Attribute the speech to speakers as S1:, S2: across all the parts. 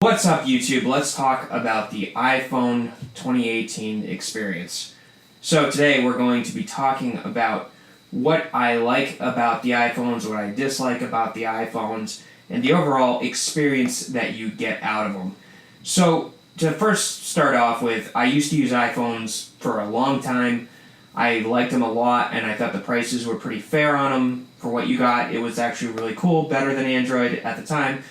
S1: What's up, YouTube? Let's talk about the iPhone 2018 experience. So today we're going to be talking about what I like about the iPhones, what I dislike about the iPhones, and the overall experience that you get out of them. So to first start off with, I used to use iPhones for a long time. I liked them a lot, and I thought the prices were pretty fair on them for what you got. It was actually really cool, better than Android at the time.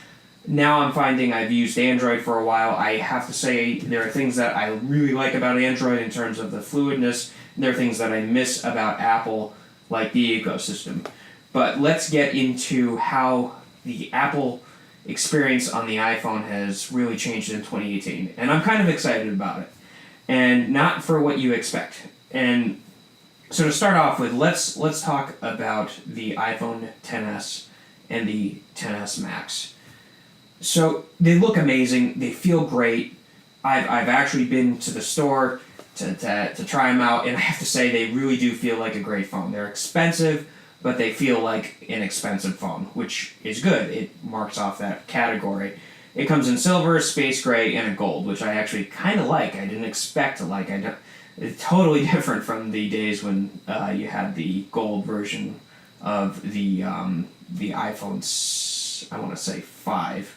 S1: Now I'm finding I've used Android for a while. I have to say there are things that I really like about Android in terms of the fluidness. And there are things that I miss about Apple, like the ecosystem. But let's get into how the Apple experience on the iPhone has really changed in 2018. And I'm kind of excited about it. And not for what you expect. And so to start off with, let's talk about the iPhone XS and the XS Max. So they look amazing. They feel great. I've actually been to the store to try them out, and I have to say they really do feel like a great phone. They're expensive, but they feel like an expensive phone, which is good. It marks off that category. It comes in silver, space gray, and a gold, which I actually kind of like. I didn't expect to like. It's totally different from the days when you had the gold version of the iPhone. I want to say 5.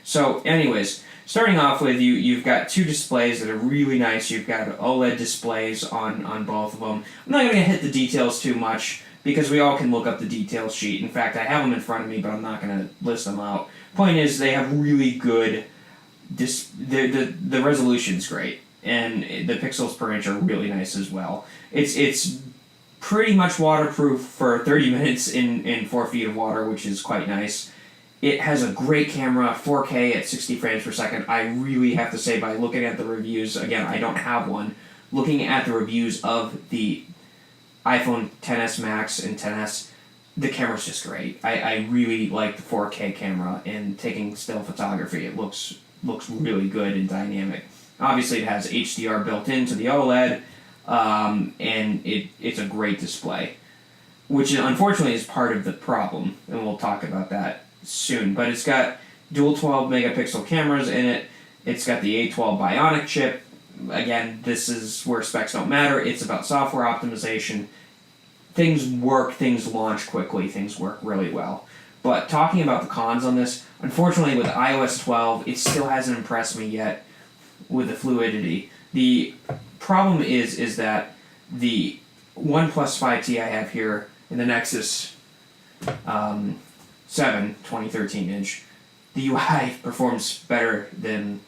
S1: So, anyways, starting off with you've got two displays that are really nice. You've got OLED displays on both of them. I'm not going to hit the details too much because we all can look up the details sheet. In fact, I have them in front of me, but I'm not going to list them out. Point is, they have really good. The resolution's great, and the pixels per inch are really nice as well. It's pretty much waterproof for 30 minutes in 4 feet of water, which is quite nice. It has a great camera, 4K at 60 frames per second. I really have to say, by looking at the reviews, again, I don't have one, looking at the reviews of the iPhone XS Max and XS, the camera's just great. I really like the 4K camera, and taking still photography, it looks really good and dynamic. Obviously, it has HDR built into the OLED, and it's a great display, which unfortunately is part of the problem, and we'll talk about that soon. But it's got dual 12 megapixel cameras in it. It's got the A12 Bionic chip. Again, this is where specs don't matter. It's about software optimization. Things work, things launch quickly, things work really well. But talking about the cons on this, unfortunately with iOS 12, it still hasn't impressed me yet with the fluidity. The problem is that the OnePlus 5T I have here in the Nexus 7 2013 inch, the UI performs better than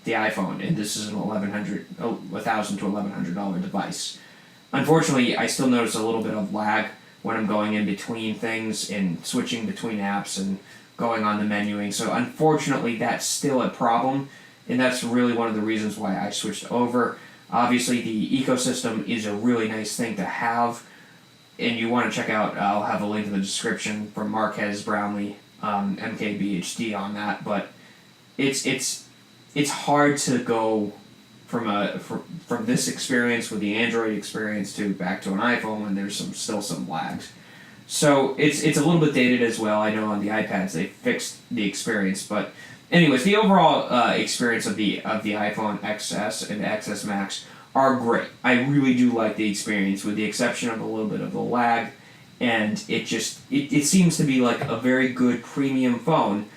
S1: the iPhone, and this is an $1,000 to $1,100 device. Unfortunately, I still notice a little bit of lag when I'm going in between things and switching between apps and going on the menuing. So unfortunately, that's still a problem, and that's really one of the reasons why I switched over. Obviously, the ecosystem is a really nice thing to have, and you want to check out, I'll have a link in the description from Marquez Brownlee, MKBHD on that, but it's hard to go from this experience with the Android experience to back to an iPhone when there's still some lags. So it's a little bit dated as well. I know on the iPads they fixed the experience, but anyways, the overall experience of the iPhone XS and XS Max are great. I really do like the experience, with the exception of a little bit of the lag, and it seems to be like a very good premium phone.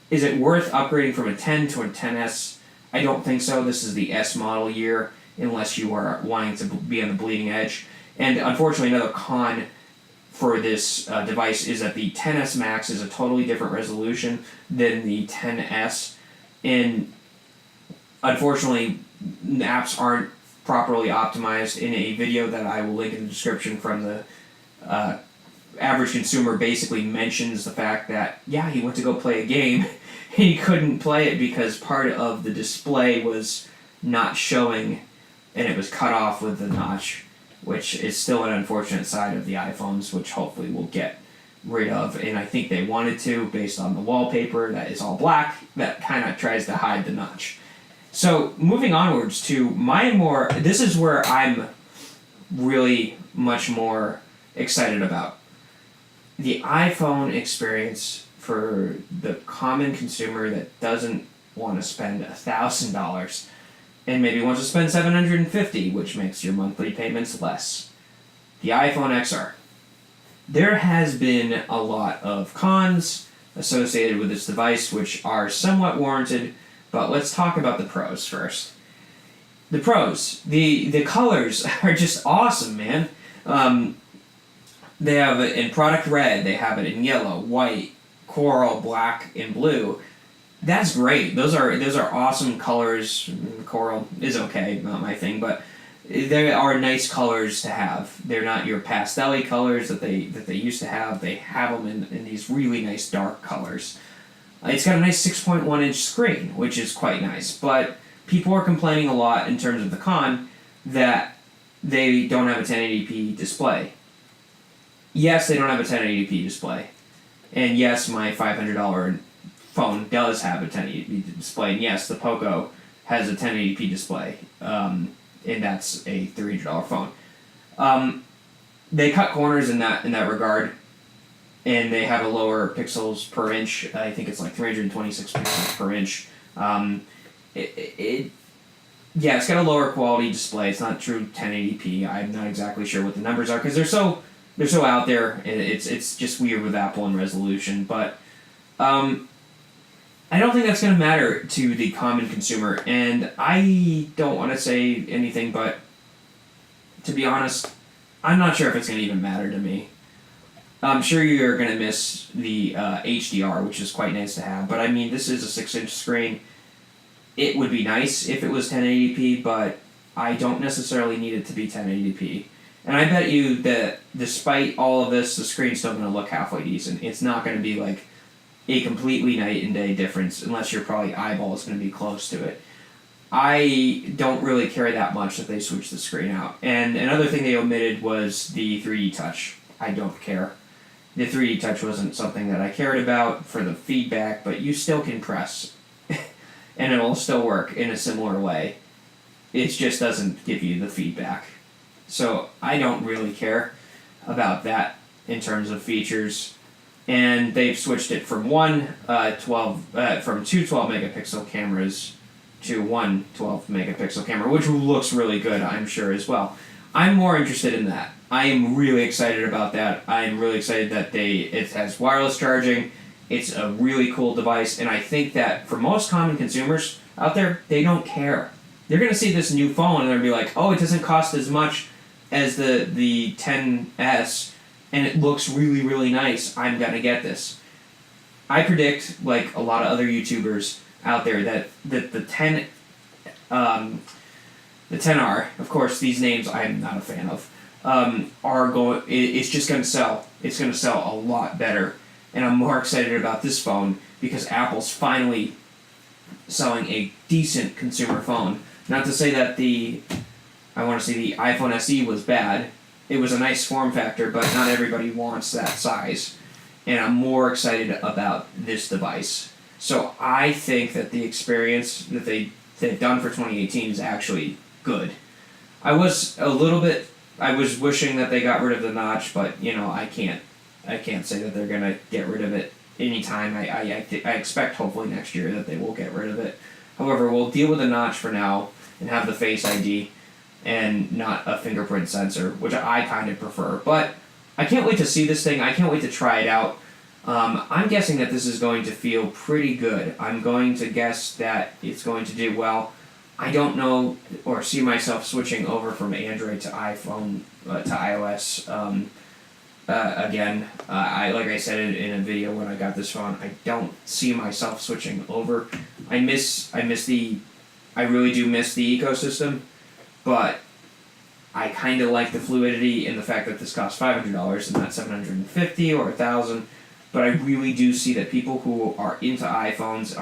S1: Is it worth upgrading from a 10 to a XS? I don't think so. This is the S model year, unless you are wanting to be on the bleeding edge. And unfortunately, another con for this device is that the XS Max is a totally different resolution than the XS, and unfortunately, apps aren't properly optimized. In a video that I will link in the description from the average consumer, basically mentions the fact that, yeah, he went to go play a game and he couldn't play it because part of the display was not showing and it was cut off with the notch, which is still an unfortunate side of the iPhones, which hopefully we'll get rid of. And I think they wanted to, based on the wallpaper that is all black, that kind of tries to hide the notch. So moving onwards to this is where I'm really much more excited about. The iPhone experience for the common consumer that doesn't want to spend $1,000 and maybe want to spend $750, which makes your monthly payments less. The iPhone XR. There has been a lot of cons associated with this device, which are somewhat warranted, but let's talk about the pros first. The pros. The colors are just awesome, man. They have it in product red, they have it in yellow, white, coral, black, and blue. That's great. Those are awesome colors. Coral is okay, not my thing, but they are nice colors to have. They're not your pastel-y colors that they used to have. They have them in these really nice dark colors. It's got a nice 6.1-inch screen, which is quite nice, but people are complaining a lot in terms of the con that they don't have a 1080p display. Yes, they don't have a 1080p display. And yes, my $500 phone does have a 1080p display. And yes, the Poco has a 1080p display. And that's a $300 phone. They cut corners in that regard. And they have a lower pixels per inch. I think it's like 326 pixels per inch. Yeah, it's got a lower quality display. It's not true 1080p. I'm not exactly sure what the numbers are because they're so out there. And it's just weird with Apple and resolution. But I don't think that's going to matter to the common consumer. And I don't want to say anything, but to be honest, I'm not sure if it's going to even matter to me. I'm sure you're going to miss the HDR, which is quite nice to have. But I mean, this is a 6-inch screen. It would be nice if it was 1080p, but I don't necessarily need it to be 1080p. And I bet you that despite all of this, the screen's still going to look halfway decent. It's not going to be like a completely night and day difference, unless your probably eyeball is going to be close to it. I don't really care that much that they switched the screen out. And another thing they omitted was the 3D touch. I don't care. The 3D touch wasn't something that I cared about for the feedback, but you still can press. And it'll still work in a similar way. It just doesn't give you the feedback. So I don't really care about that in terms of features. And they've switched it from from two 12 megapixel cameras to one 12 megapixel camera, which looks really good, I'm sure, as well. I'm more interested in that. I am really excited about that. I am really excited that it has wireless charging. It's a really cool device, and I think that for most common consumers out there, they don't care. They're going to see this new phone, and they're going to be like, oh, it doesn't cost as much as the 10S, and it looks really, really nice. I'm going to get this. I predict, like a lot of other YouTubers out there, that the 10R, of course, these names I'm not a fan of, it's just going to sell. It's going to sell a lot better. And I'm more excited about this phone because Apple's finally selling a decent consumer phone. Not to say that I want to say the iPhone SE was bad. It was a nice form factor, but not everybody wants that size. And I'm more excited about this device. So I think that the experience that they've done for 2018 is actually good. I was wishing that they got rid of the notch, but I can't say that they're gonna get rid of it anytime. I expect hopefully next year that they will get rid of it. However, we'll deal with the notch for now and have the Face ID and not a fingerprint sensor, which I kind of prefer. But I can't wait to see this thing. I can't wait to try it out. I'm guessing that this is going to feel pretty good. I'm going to guess that it's going to do well. I don't know or see myself switching over from Android to iPhone to iOS. Again, like I said in a video when I got this phone, I don't see myself switching over. I really do miss the ecosystem, but I kind of like the fluidity and the fact that this costs $500 and not $750 or $1,000. But I really do see that people who are into iPhones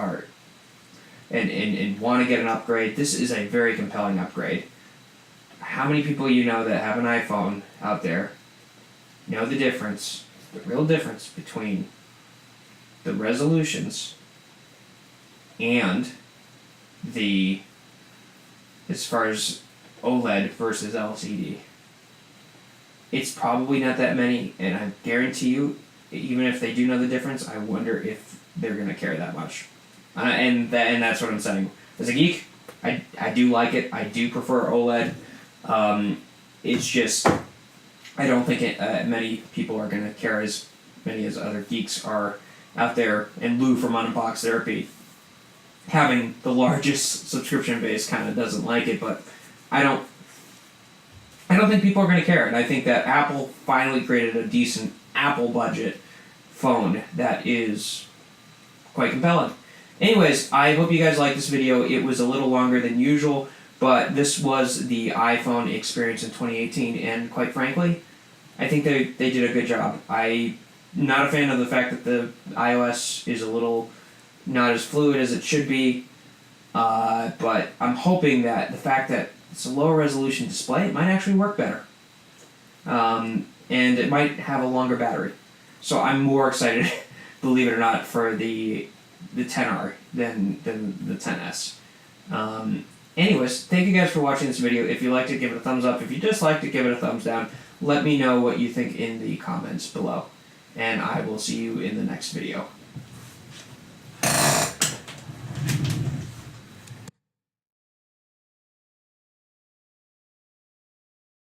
S1: and want to get an upgrade, this is a very compelling upgrade. How many people that have an iPhone out there know the real difference between the resolutions and as far as OLED versus LCD? It's probably not that many, and I guarantee you, even if they do know the difference, I wonder if they're going to care that much. and that's what I'm saying. As a geek, I do like it. I do prefer OLED. It's just I don't think many people are going to care as many as other geeks are out there. And Lou from Unbox Therapy, having the largest subscription base, kind of doesn't like it, but I don't think people are going to care. And I think that Apple finally created a decent Apple budget phone that is quite compelling. Anyways, I hope you guys liked this video. It was a little longer than usual, but this was the iPhone experience in 2018, and quite frankly, I think they did a good job. I'm not a fan of the fact that the iOS is a little not as fluid as it should be, but I'm hoping that the fact that it's a lower resolution display, it might actually work better. And it might have a longer battery. So I'm more excited, believe it or not, for the 10R than the 10S. Anyways, thank you guys for watching this video. If you liked it, give it a thumbs up. If you disliked it, give it a thumbs down. Let me know what you think in the comments below. And I will see you in the next video.